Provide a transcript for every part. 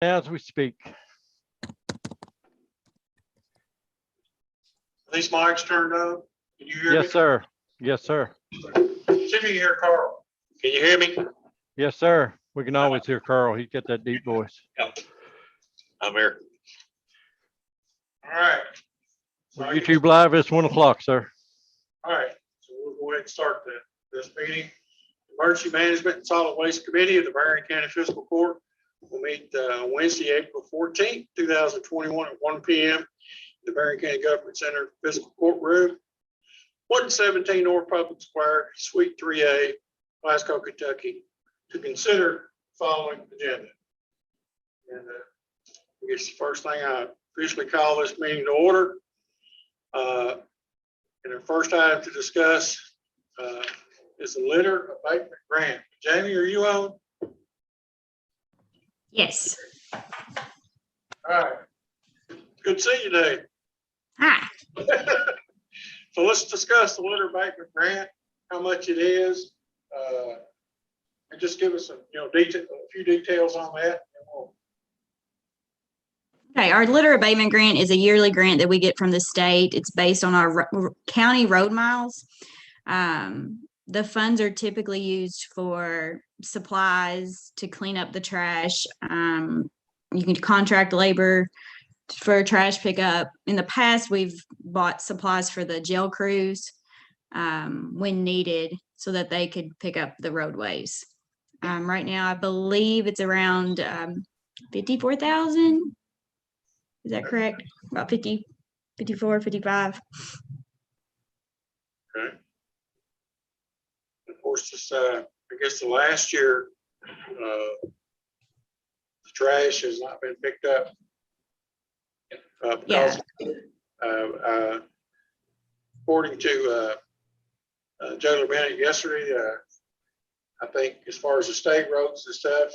as we speak. Are these mics turned on? Can you hear me? Yes, sir. Yes, sir. See if you can hear Carl. Can you hear me? Yes, sir. We can always hear Carl. He's got that deep voice. Yep. I'm here. All right. Well, YouTube live is 1 o'clock, sir. All right. So we'll go ahead and start this meeting. Emergency Management and Solid Waste Committee of the Marion County Fiscal Court will meet Wednesday, April 14th, 2021 at 1 p.m. The Marion County Government Center Fiscal Courtroom, 117 North Public Square, Suite 3A, Glasgow, Kentucky, to consider following agenda. And I guess the first thing I officially call this meeting to order. And the first item to discuss is the litter abatement grant. Jamie, are you on? Yes. All right. Good to see you today. Hi. So let's discuss the litter abatement grant, how much it is, and just give us some, a few details on that. Okay, our litter abatement grant is a yearly grant that we get from the state. It's based on our county road miles. The funds are typically used for supplies to clean up the trash. You can contract labor for trash pickup. In the past, we've bought supplies for the jail crews when needed so that they could pick up the roadways. Right now, I believe it's around 54,000. Is that correct? About 50, 54, 55. Okay. Of course, just, I guess the last year, the trash has not been picked up. Because according to Joe Bennett yesterday, I think as far as the state roads and stuff,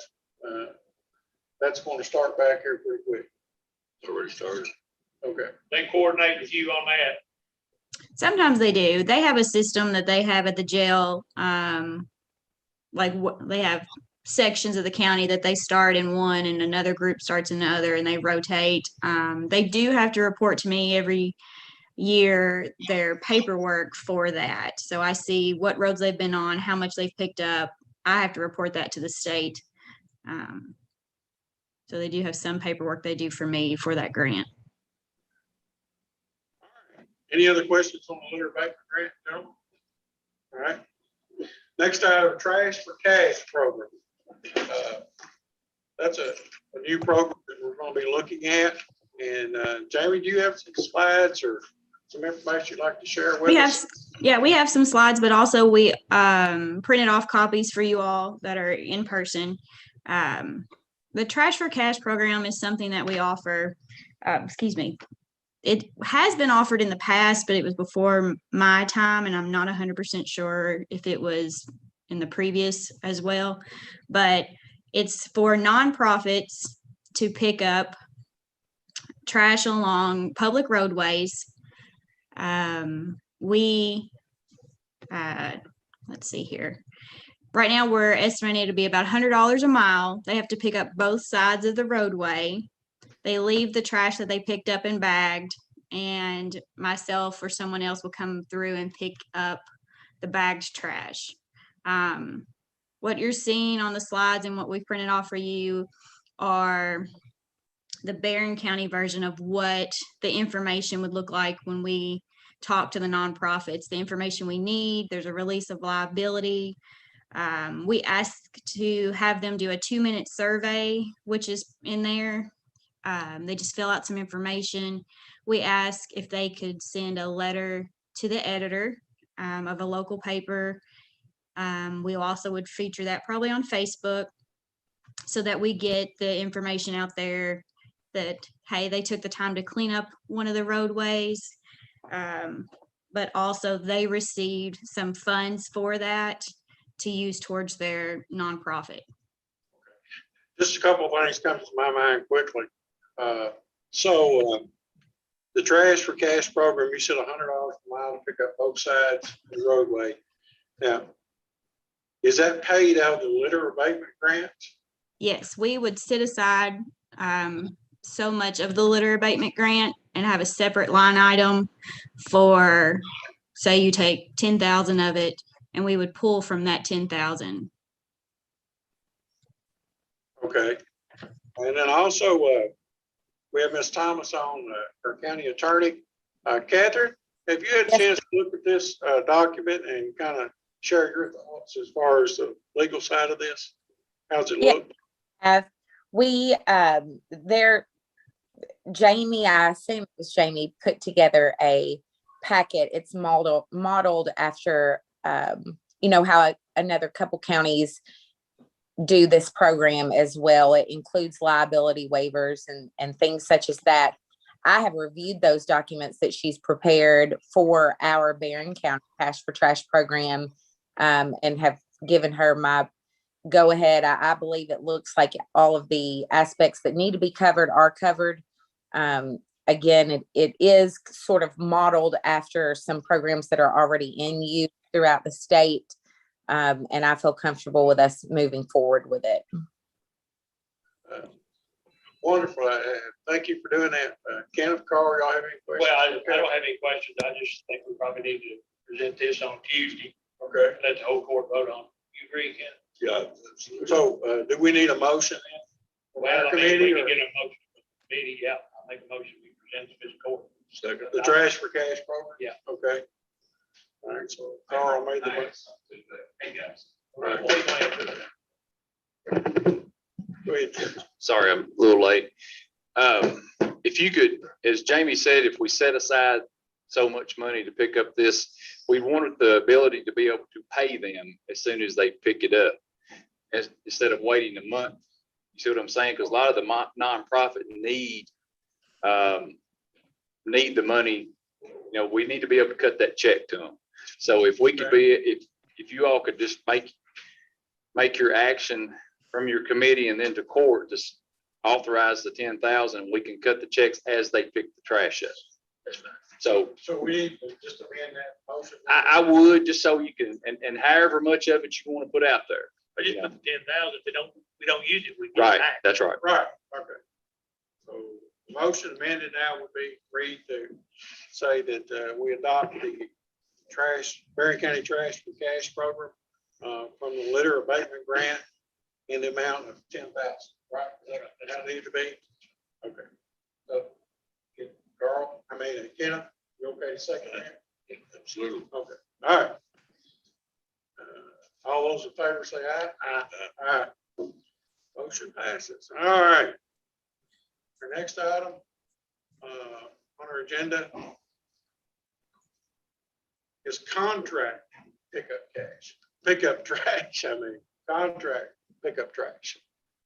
that's going to start back here pretty quick. Already started. Okay. They coordinate with you on that. Sometimes they do. They have a system that they have at the jail. They have sections of the county that they start in one and another group starts in the other, and they rotate. They do have to report to me every year their paperwork for that. So I see what roads they've been on, how much they've picked up. I have to report that to the state. So they do have some paperwork they do for me for that grant. Any other questions on the litter abatement grant? No? All right. Next item, Trash for Cash program. That's a new program that we're going to be looking at. And Jamie, do you have some slides or some information you'd like to share with us? We have some slides, but also we printed off copies for you all that are in person. The Trash for Cash program is something that we offer. It has been offered in the past, but it was before my time, and I'm not 100% sure if it was in the previous as well. But it's for nonprofits to pick up trash along public roadways. Let's see here. Right now, we're estimated to be about $100 a mile. They have to pick up both sides of the roadway. They leave the trash that they picked up and bagged, and myself or someone else will come through and pick up the bagged trash. What you're seeing on the slides and what we've printed off for you are the Barron County version of what the information would look like when we talk to the nonprofits. The information we need, there's a release of liability. We ask to have them do a 2-minute survey, which is in there. They just fill out some information. We ask if they could send a letter to the editor of a local paper. We also would feature that probably on Facebook so that we get the information out there that, hey, they took the time to clean up one of the roadways. But also they received some funds for that to use towards their nonprofit. Just a couple of things come to my mind quickly. The Trash for Cash program, you said $100 a mile to pick up both sides of the roadway. Now, is that paid out of the litter abatement grant? Yes, we would set aside so much of the litter abatement grant and have a separate line item for, say you take 10,000 of it, and we would pull from that 10,000. Okay. And then also, we have Ms. Thomas on, our county attorney. Catherine, have you had a Yes. chance to look at this document and kind of share your thoughts as far as the legal side of this? How's it Yeah. look? We, Jamie, I assume it was Jamie, put together a packet. It's modeled after, how another couple counties do this program as well. It includes liability waivers and things such as that. I have reviewed those documents that she's prepared for our Barron County Cash for Trash program, and have given her my go ahead. I believe it looks like all of the aspects that need to be covered are covered. Again, it is sort of modeled after some programs that are already in use throughout the state. And I feel comfortable with us moving forward with it. Wonderful. Thank you for doing that. Kenneth, Carl, y'all have any questions? Well, I don't have any questions. I just think we probably need to present this on Tuesday. Okay. Let the whole court vote on it. You agree, Ken? Yeah. So, do we need a motion then? Well, I mean, Committee we or can get a motion from the committee. Yeah, I'll make a motion. We present to this court. the trash for cash program? Yeah. Okay. All right, so Carl made the motion. Hey, guys. Right. Go ahead. Sorry, I'm a little late. If you could, as Jamie said, if we set aside so much money to pick up this, we wanted the ability to be able to pay them as soon as they pick it up, instead of waiting a month. You see what I'm saying? Because a lot of the nonprofit need the money. You know, we need to be able to cut that check to them. So if we could if you all could just make your action from your committee and then to court, just authorize the 10,000, we can cut the checks as they pick the trash up. So So we need to just amend that motion. I would, just so you can, and however much of it you want to put out there. I just put the 10,000. If we don't use it, we get it Right, back. that's right. Right, okay. So the motion amended now would be read to say that we adopt the Barron County Trash for Cash program from the litter abatement grant in the amount of 10,000, right? Is that how it needed to be? Okay. So, Carl, Kenneth, you okay to second that? Absolutely. Okay, all right. All those in favor say aye. Aye. Aye. Motion passes. All right. Our next item on our agenda is contract pickup trash. Contract pickup trash.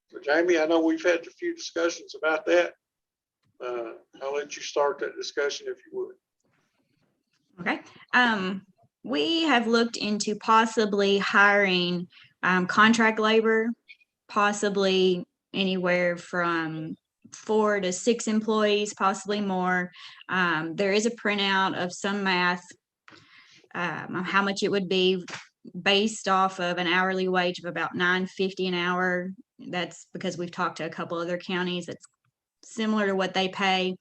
So Jamie, I know we've had a few discussions about that. I'll let you start that discussion if you would. Okay. We have looked into possibly hiring contract labor, possibly anywhere from 4 to 6 employees, possibly more. There is a printout of some math on how much it would be based off of an hourly wage of about $9.50 an hour. That's because we've talked to a couple other counties that's similar to what they pay.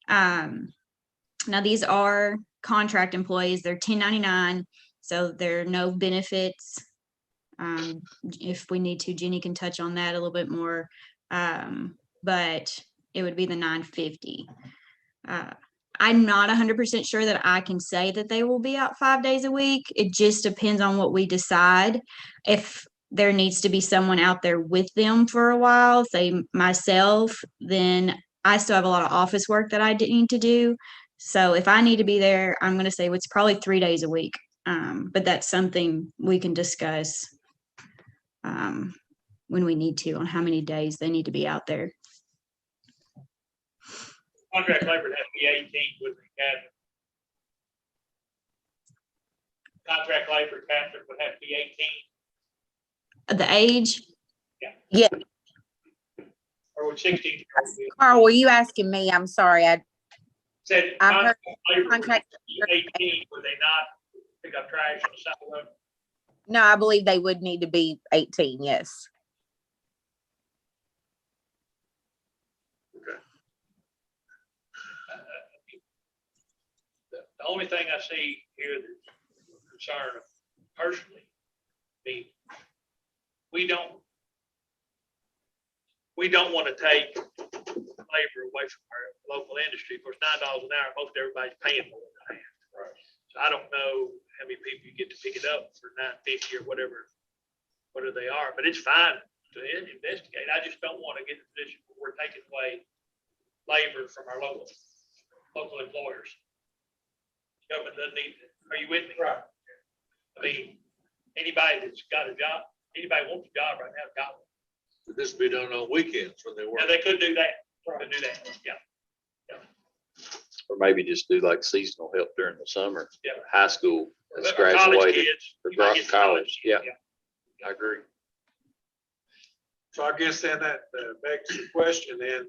Now these are contract employees. They're 1099, so there are no benefits. If we need to, Jenny can touch on that a little bit more. But it would be the $9.50. I'm not 100% sure that I can say that they will be out 5 days a week. It just depends on what we decide. If there needs to be someone out there with them for a while, say myself, then I still have a lot of office work that I need to do. So if I need to be there, I'm going to say it's probably 3 days a week. But that's something we can discuss when we need to, on how many days they need to be out there. Contract labor has to be 18 with the Catherine. Contract labor, Catherine, would have to be 18. The age, Yeah. Or would 16? Carl, were you asking me? I'm sorry. Said I heard contract labor would contract- have to be 18, would they not pick up trash on the side of the road? No, I believe they would need to be 18. Yes. only thing I see here that's concerned personally, me, we don't want to take labor away from our local industry. Of course, $9 an hour, most everybody's paying more than that. Right. So I don't know how many people you get to pick it up for $9.50 or whatever they are, but it's fine to investigate. I just don't want to get in a position where we're taking away labor from our local employers. Government doesn't need it. Are you with me? Right. I mean, anybody that's got a job, anybody wants a job right now, got one. Could this be done on weekends when they work? Now, they could do that. Could do that, yeah. Or maybe just do like seasonal help during the summer. Yeah. High school has But our college graduated. kids, or you might get some college, yeah. kids, I agree. So I guess then that begs the question then,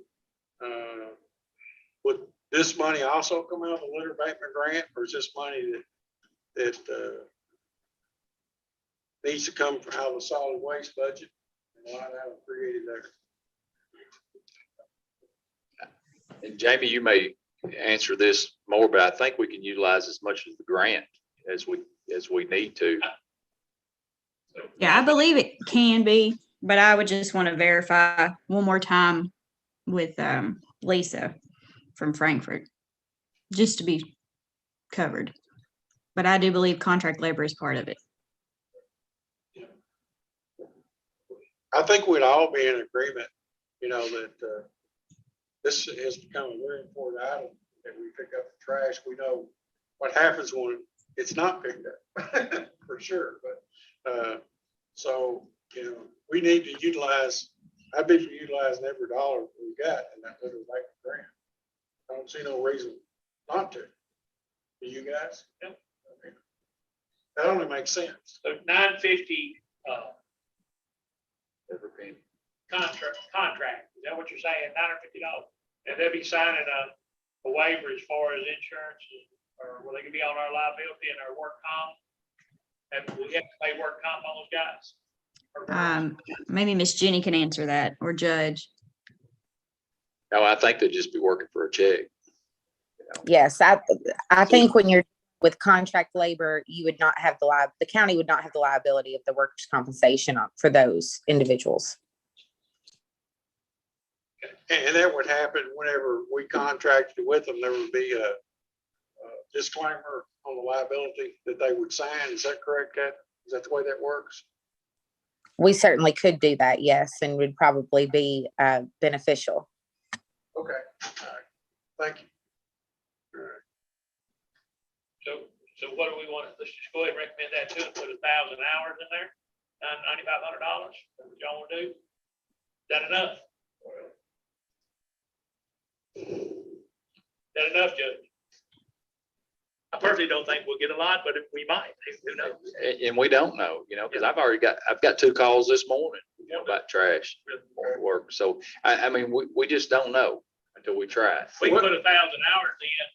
would this money also come out of the litter abatement grant, or is this money that needs to come out of the solid waste budget? And why that was created there? And Jamie, you may answer this more, but I think we can utilize as much of the grant as we need to. Yeah, I believe it can be, but I would just want to verify one more time with Lisa from Frankfurt, just to be covered. But I do believe contract labor is part of it. I think we'd all be in agreement, that this has become a very important item, that we pick up the trash. We know what happens when it's not picked up, for sure. But, so, we need to utilize, I'd be for utilizing every dollar we got in that litter abatement grant. I don't see no reason not to. Do you guys? Yep. That only makes sense. So $9.50 Every penny. contract, is that what you're saying, $950? And they'll be signing a waiver as far as insurance, or will they be on our liability and our work comp? And we have to pay work comp on those guys? Or girls? Maybe Miss Jenny can answer that, or Judge. No, I think they'd just be working for a check. Yes, I think when you're with contract labor, you would not have the county would not have the liability of the workers' compensation for those individuals. And that would happen whenever we contracted with them. There would be a disclaimer on the liability that they would sign. Is that correct, Kathy? Is that the way that works? We certainly could do that, yes, and would probably be beneficial. Okay, all right. Thank you. All right. So what do we want? Let's just go ahead and recommend that too, and put 1,000 hours in there, $9,500. What y'all want to do? Is that enough? Is that enough, Judge? I personally don't think we'll get a lot, but if we might, who knows? And we don't know, because I've got 2 calls this morning about trash at work. So I mean, we just don't know until we try. We can put 1,000 hours in,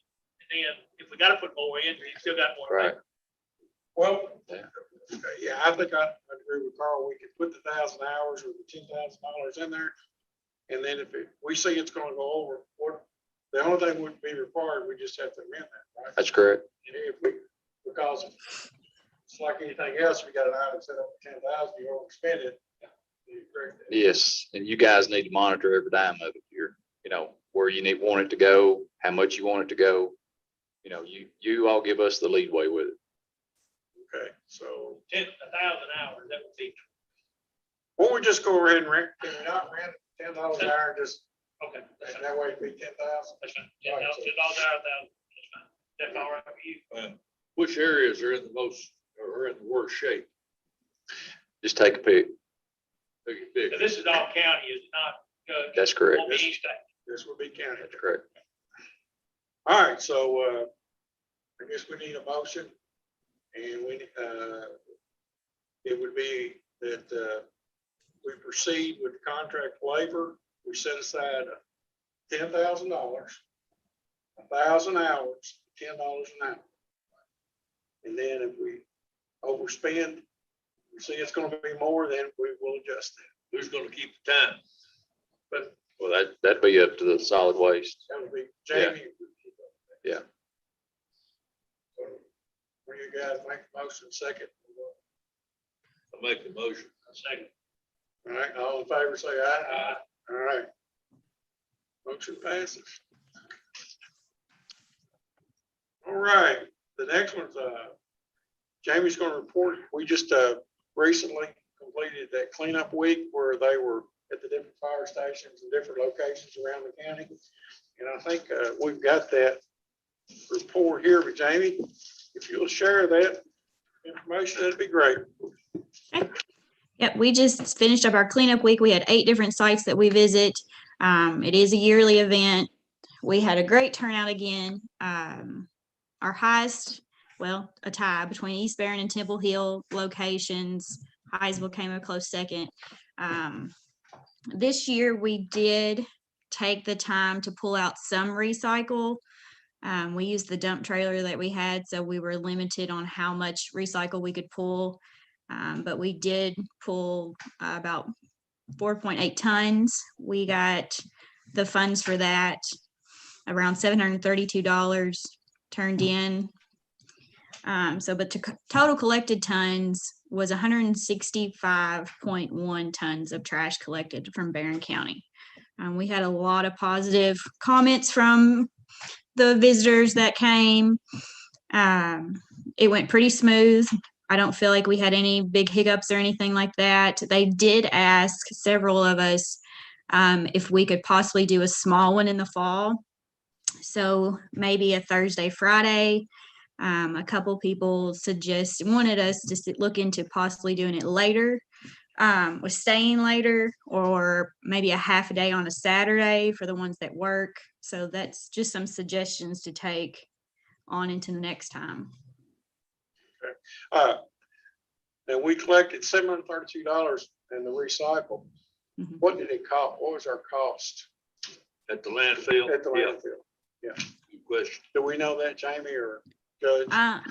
and then if we gotta put more in, you still got more. Right. Well, Yeah. yeah, I think I agree with Carl. We could put the 1,000 hours or the $10,000 in there. And then if we see it's gonna go over, the only thing would be required, we just have to amend that, right? That's correct. Because it's like anything else, we got an item set up for 10,000, you overspend it. You correct that. Yes, and you guys need to monitor every dime of it. Where you want it to go, how much you want it to go. You all give us the leadway with it. Okay, so 1,000 hours, that would be, won't we just go ahead and rent, can we not rent $10 an hour, just, okay. That's and fine. that way it'd be 10,000? That's fine. $10 an hour, 1,000. That's fine. That's all right with you? Which areas are in the worst shape? Just take a pick. Take a pick. So this is all county, is it not? Judge? That's correct. Won't be East State. This would be county. That's correct. All right, so, I guess we need a motion, and it would be that, we proceed with contract labor. We set aside $10,000, 1,000 hours, $10 an hour. And then if we overspend, we see it's gonna be more, then we will adjust that. Who's gonna keep the time? But Well, that'd be up to the solid waste. that would be Jamie. Yeah. One of you guys make a motion, second. I make the motion. Second. All right, all in favor, say aye. All right. Motion passes. All right, the next one's, Jamie's gonna report, we just, recently completed that cleanup week where they were at the different fire stations and different locations around the county. And I think, we've got that report here, but Jamie, if you'll share that information, that'd be great. Yep, we just finished up our cleanup week. We had 8 different sites that we visit. It is a yearly event. We had a great turnout again. Our highest, well, a tie between East Barron and Temple Hill locations. Highsville came a close second. This year we did take the time to pull out some recycle. We used the dump trailer that we had, so we were limited on how much recycle we could pull. But we did pull about 4.8 tons. We got the funds for that, around $732 turned in. But total collected tons was 165.1 tons of trash collected from Barron County. We had a lot of positive comments from the visitors that came. It went pretty smooth. I don't feel like we had any big hiccups or anything like that. They did ask several of us if we could possibly do a small one in the fall. So maybe a Thursday, Friday. A couple people wanted us to look into possibly doing it later, with staying later, or maybe a half a day on a Saturday for the ones that work. So that's just some suggestions to take on into the next time. And we collected $732 in the recycle. Mhm. What did it cost? What was our cost At the landfill? at the Yeah, landfill? good question. Do we know that, Jamie or Judge? Well,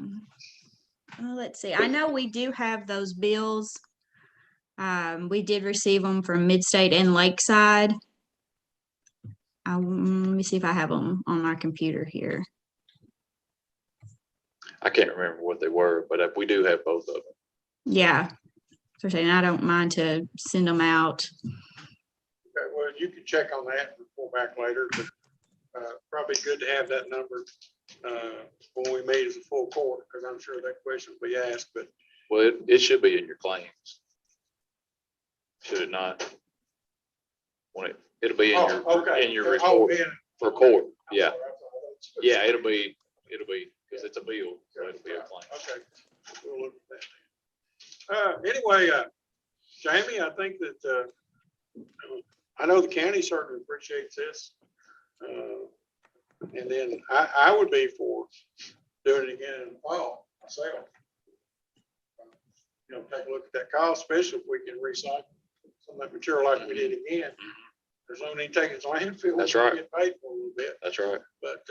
let's see. I know we do have those bills. We did receive them from Midstate and Lakeside. Let me see if I have them on my computer here. I can't remember what they were, but we do have both of them. Yeah. So saying I don't mind to send them out. Okay, well, you can check on that and report back later, but probably good to have that number when we meet as a full court, because I'm sure that question will be asked, but Well, it should be in your claims. Should it not? It'll be in okay. your Oh, report yeah. for court. I'm Yeah, sorry, I thought yeah, it'll be, because it's a bill, so it'll be a claim. Okay. We'll look at that. Anyway, Jamie, I think that, I know the county certainly appreciates this. And then I would be for doing it again in the fall myself. Take a look at that cost, especially if we can recycle some of that material like we did again. There's no need to take it to landfill. That's We right. Get paid for a little bit, That's right. but,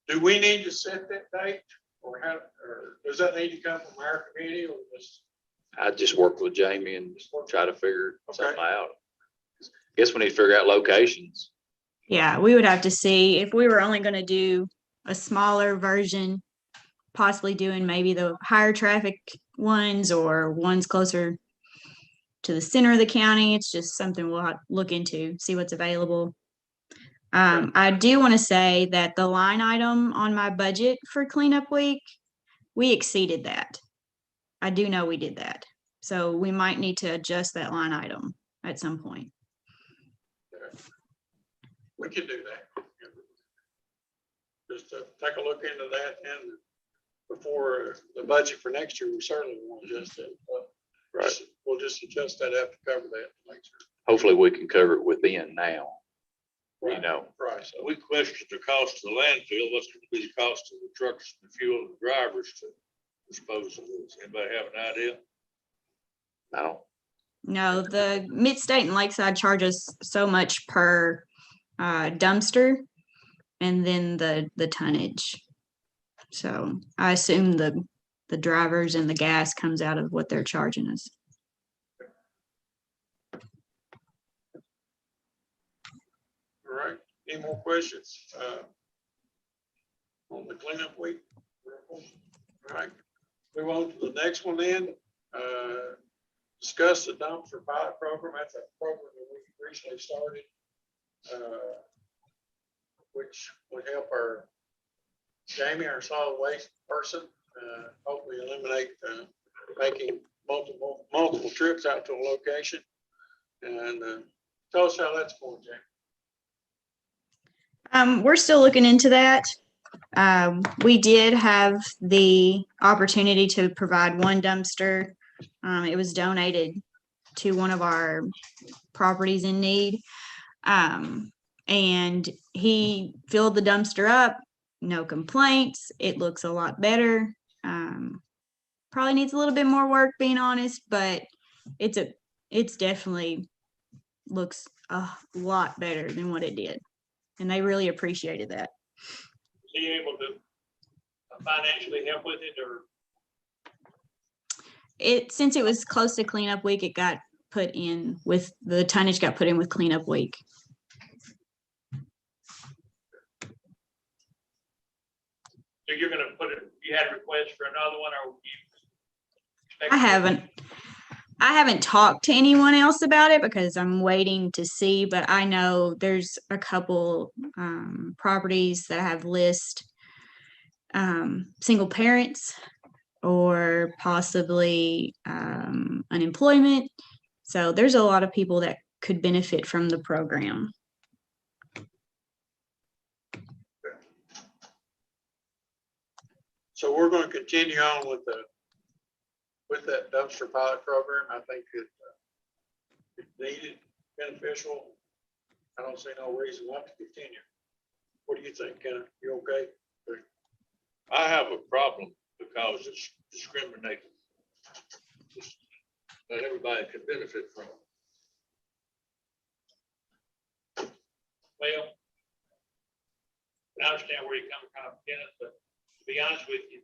do we need to set that date or does that need to come from our committee or just? I just work with Jamie and try to figure something Okay. out. Guess we need to figure out locations. Yeah, we would have to see if we were only going to do a smaller version, possibly doing maybe the higher traffic ones or ones closer to the center of the county. It's just something we'll have to look into, see what's available. I do want to say that the line item on my budget for cleanup week, we exceeded that. I do know we did that. So we might need to adjust that line item at some point. We can do that. Just take a look into that, and before the budget for next year, we certainly won't adjust it. Right. We'll just adjust that up to cover that to make sure. Hopefully we can cover it within now. You know, Right. So we questioned the cost of the landfill. What's going to be the cost of the trucks, the fuel, and the drivers to dispose of this? Anybody have an idea? I don't, No, the Midstate and Lakeside charge us so much per dumpster, and then the tonnage. So I assume the drivers and the gas comes out of what they're charging us. All right. Any more questions? on the cleanup week. All right, move on to the next one then. Discuss the dumpster pilot program. That's a program that we recently started, which would help our Jamie, our solid waste person, hopefully eliminate making multiple trips out to a location. And tell us how that's going, Jamie. We're still looking into that. We did have the opportunity to provide one dumpster. It was donated to one of our properties in need. And he filled the dumpster up, no complaints. It looks a lot better. Probably needs a little bit more work, being honest, but it's definitely looks a lot better than what it did. And they really appreciated that. Is he able to financially help with it, or? Since it was close to cleanup week, it got put in with the tonnage got put in with cleanup week. So you're gonna put it, you had a request for another one, or you? I haven't talked to anyone else about it because I'm waiting to see, but I know there's a couple properties that have list single parents or possibly unemployment. So there's a lot of people that could benefit from the program. So we're going to continue on with that dumpster pilot program. I think it's needed, beneficial. I don't see no reason not to continue. What do you think, Ken? You okay? I have a problem because it's discriminating. That everybody can benefit from. Well, I understand where you're coming from, Kenneth, but to be honest with you,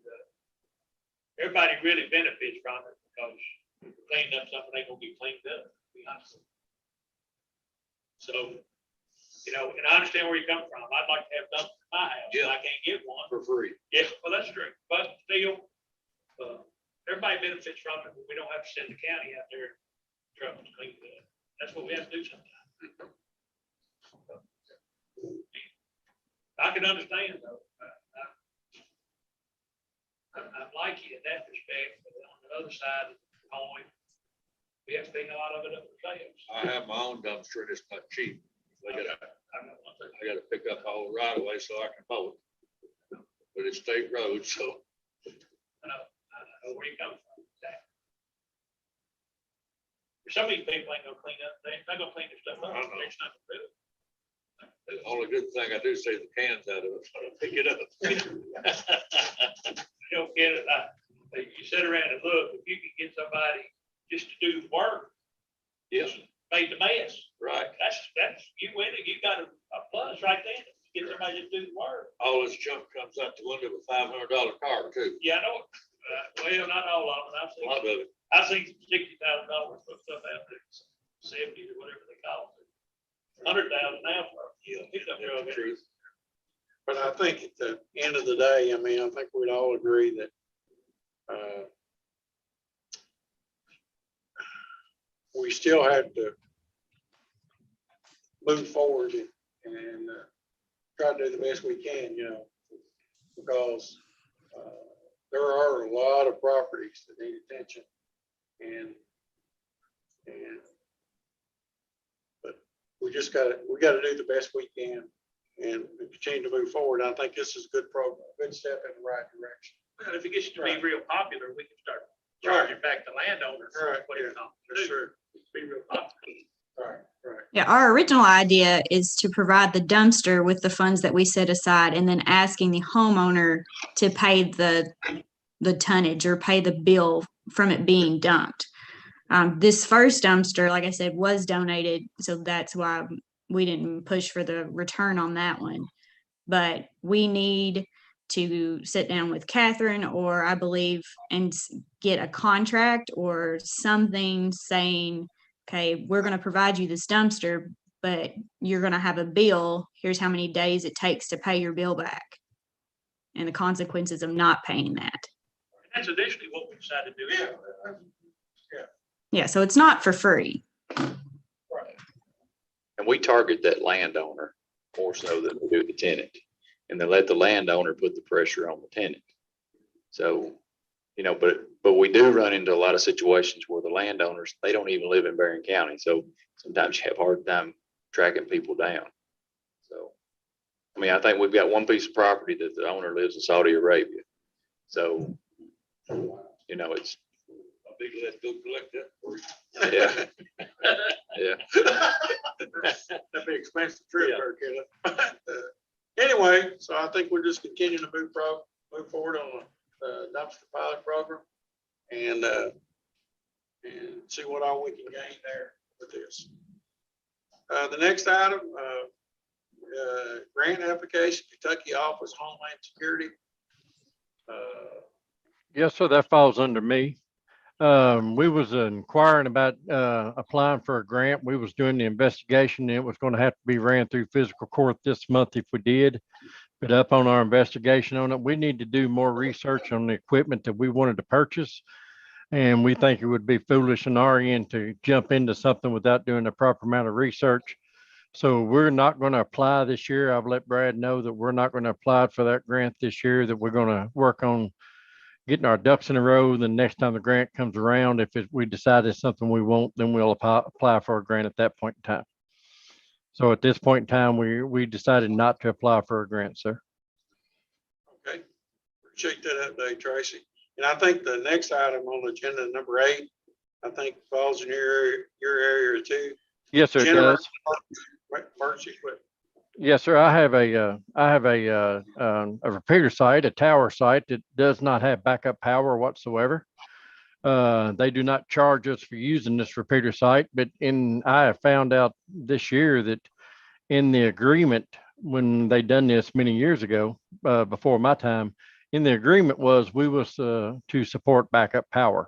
everybody really benefits from it because if you're cleaning up something, they're gonna be cleaned up, to be honest with you. So, you know, and I understand where you're coming from. I'd like to have dumpsters in my house, and I can't get one. For free. Yeah, well, that's true, but still, everybody benefits from it, but we don't have to send the county out there trucks to clean it up. That's what we have to do sometimes. I can understand though. I'm like you in that respect, but on the other side of the coin, we have to clean a lot of it up ourselves. I have my own dumpster and it's not cheap. I gotta pick up all the right of way so I can mow it. But it's state road, so. I know where you come from. Some of these people ain't gonna clean up, they're not gonna clean their stuff up. I know. They're just not gonna do it. The only good thing I do is save the cans out of it, so I pick it up. You know, Kenneth, you sit around and look, if you can get somebody just to do the work, Yes, made the mess, right. that's, you win it, you got a plus right there. Get somebody to do the work. All this junk comes out the window of a $500 car too. Yeah, I know it. Well, not all of them. A lot of it. I've seen $60,000 for stuff out there, 70 or whatever they call it. 100,000 now for, pickup truck. Truth. But I think at the end of the day, I mean, I think we'd all agree that we still have to move forward and try to do the best we can, you know, because there are a lot of properties that need attention, but we gotta do the best we can and continue to move forward. I think this is a good program, a good step in the right direction. Well, if it gets to be Right. real popular, we can start Right. charging back the landowners. Right, What it's yeah, on. for sure. Be real popular. Right. Yeah, our original idea is to provide the dumpster with the funds that we set aside and then asking the homeowner to pay the tonnage or pay the bill from it being dumped. This first dumpster, like I said, was donated, so that's why we didn't push for the return on that one. But we need to sit down with Catherine, or I believe, and get a contract or something saying, okay, we're going to provide you this dumpster, but you're going to have a bill. Here's how many days it takes to pay your bill back. and the consequences of not paying that. And that's initially what we decided to do. Yeah, so it's not for free. And we target that landowner more so than we do the tenant. And then let the landowner put the pressure on the tenant. So, you know, but we do run into a lot of situations where the landowners, they don't even live in Barron County. So sometimes you have a hard time tracking people down. So, I mean, I think we've got one piece of property that the owner lives in Saudi Arabia. So, you know, it's, I think let's go collect that for you. yeah, yeah. That'd be expensive trip there, kiddo. Anyway, so I think we're just continuing to move forward on the dumpster pilot program and see what all we can gain there with this. The next item, grant application, Kentucky Office of Homeland Security. Yes, sir, that falls under me. We was inquiring about applying for a grant. We was doing the investigation. It was going to have to be ran through physical court this month if we did. But up on our investigation on it, we need to do more research on the equipment that we wanted to purchase. And we think it would be foolish on our end to jump into something without doing the proper amount of research. So we're not going to apply this year. I've let Brad know that we're not going to apply for that grant this year, that we're going to work on getting our ducks in a row. Then next time the grant comes around, if we decide it's something we want, then we'll apply for a grant at that point in time. So at this point in time, we decided not to apply for a grant, sir. Okay, appreciate that update, Tracy. And I think the next item on the agenda, number 8, I think falls in your area too. Yes, sir, it does. Emergency equipment. Yes, sir. I have a repeater site, a tower site that does not have backup power whatsoever. They do not charge us for using this repeater site, but I have found out this year that in the agreement, when they done this many years ago, before my time, in the agreement was we was to support backup power.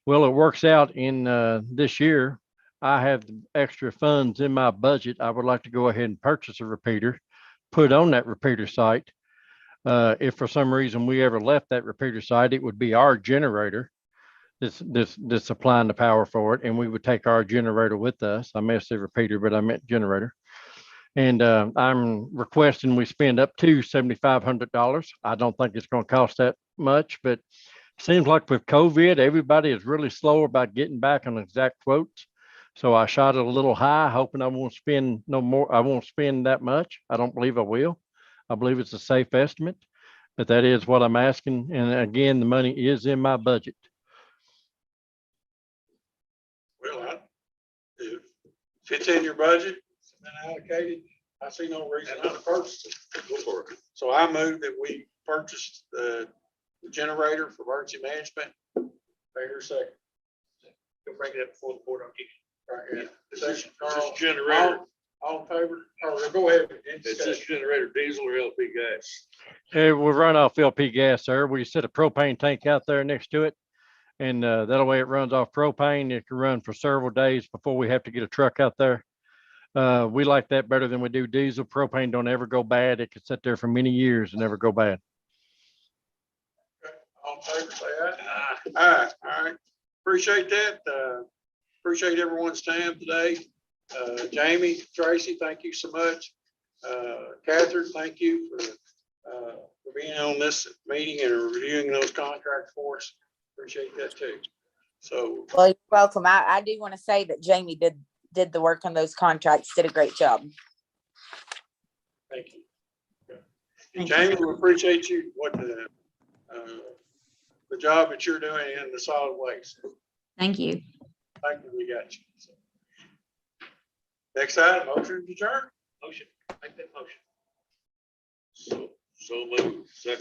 Well, it works out in this year. I have the extra funds in my budget. I would like to go ahead and purchase a repeater, put on that repeater site. If for some reason we ever left that repeater site, it would be our generator that's supplying the power for it, and we would take our generator with us. I may have said repeater, but I meant generator. And I'm requesting we spend up to $7,500. I don't think it's going to cost that much, but it seems like with COVID, everybody is really slow about getting back on exact quotes. So I shot it a little high, hoping I won't spend no more. I won't spend that much. I don't believe I will. I believe it's a safe estimate, but that is what I'm asking. And again, the money is in my budget. Well, if it's in your budget, it's been allocated, I see no reason not to purchase it. Go for it. So I move that we purchase the generator for emergency management. Fair second. You'll bring it up before the board. I'll give you. Right, yeah. This is Carl, generator. all in favor? Or go ahead. Is this generator diesel or LP gas? It will run off LP gas, sir. We set a propane tank out there next to it. And that way it runs off propane. It can run for several days before we have to get a truck out there. We like that better than we do diesel. Propane don't ever go bad. It can sit there for many years and never go bad. All in favor, say aye. Aye, all right. Appreciate that. Appreciate everyone's time today. Jamie, Tracy, thank you so much. Catherine, thank you for being on this meeting and reviewing those contracts for us. Appreciate that too. So, Well, you're welcome. I do want to say that Jamie did the work on those contracts, did a great job. thank you. And Jamie, we appreciate you, the job that you're doing in the solid waste. Thank you. Thank you, we got you. So, next item, motion to adjourn. Motion, make that motion. So moved. Second.